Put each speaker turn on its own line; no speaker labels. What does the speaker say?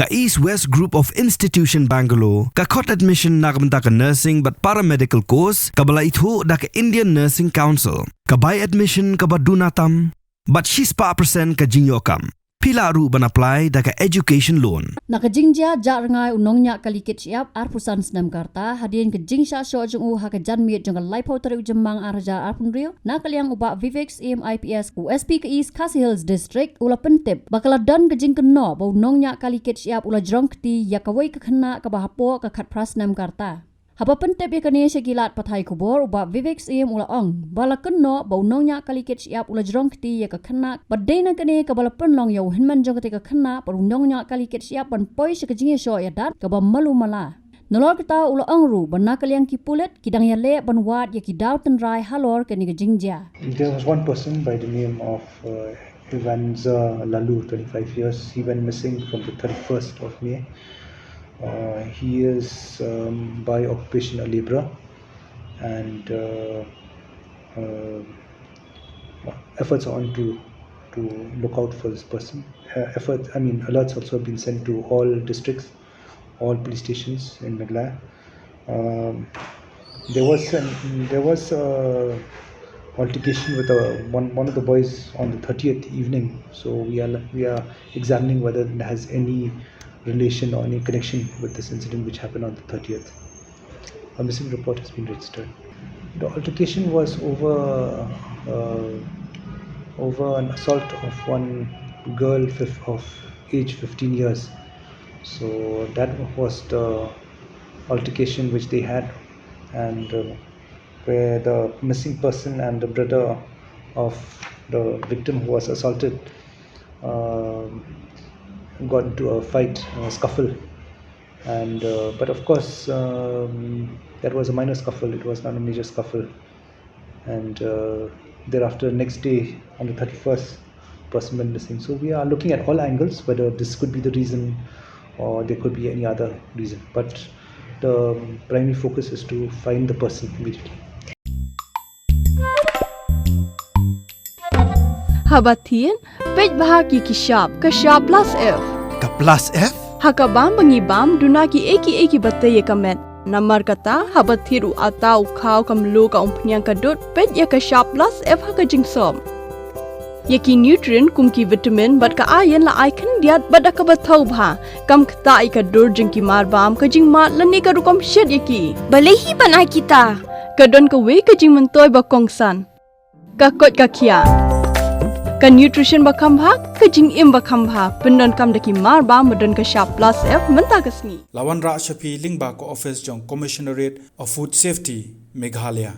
Ka East West Group of Institution Bangalore, ka khot admission nakamta ka nursing but paramedical course, ka bala ithu da ka Indian Nursing Council, ka buy admission ka badunatam, but she's pa percent ka jinyokam. Pila ru ban apply da ka education loan.
Nakajingja ja Rngai Nongñiah kalikit siap arpusan senam karta Hadien ke jingsa Shoh jung ha ka janmiet jung laipo tari jemang arja arpunrio nakaliang uba Vivex IPS USP ke East Khasi Hills District ula pentip bakala dan ke jing keno bau Nongñiah kalikit siap ula jrong kti yakawai ke Khynnah ke bahapo ke khat pras senam karta. Haba pentep ya kene segilat pathai kubor uba Vivex ula ong bala keno bau Nongñiah kalikit siap ula jrong kti ya ke Khynnah badena kene ke bala penlong ya Hynmen jong ke Khynnah baru Nongñiah kalikit siap ban poi se ke jinge Shoh ya dat ke ba malu mala nolor kita ula ong ru ban nakaliang ki Pulit kidang ya le ban wat ya ki daw tenrai halor kene ke jingja.
There was one person by the name of Ivanza Lalu, 25 years. He went missing from the 31st of May. He is by occupation a labourer, and efforts are on to look out for this person. Alerts also have been sent to all districts, all police stations in Meghalaya. There was altercation with one of the boys on the 30th evening. So we are examining whether it has any relation or any connection with this incident which happened on the 30th. A missing report has been registered. The altercation was over an assault of one girl of age 15 years. So that was the altercation which they had, and where the missing person and the brother of the victim who was assaulted got into a fight, a scuffle, and but of course that was a minor scuffle. It was not a major scuffle, and thereafter next day on the 31st, person went missing. So we are looking at all angles whether this could be the reason or there could be any other reason, but the primary focus is to find the person immediately.
Hadien, pej bahagi ki Shah plus F.
Ka plus F?
Hakabam bangibam dunaki eki batay kamet. Namar kata habathiru atau kau kamlu ka umpnyang kadut pej ya ka Shah plus F haka jingsom. Yaki nutrient kumki vitamin bat ka iron la ikan diat bada ka bathau bha kam kta ka dur jingki marbam ka jingmat lani ka rukom shed yaki.
Balehi banai kita.
Kadon ka we ka jing mentoy ba kongsan. Ka kot ka kia. Ka nutrition ba khambha ka jing im ba khambha pendon kam daki marba medon ka Shah plus F menta kasni.
Lawan Ra Shafi Lingba ko office jong Commissionerate of Food Safety Meghalaya.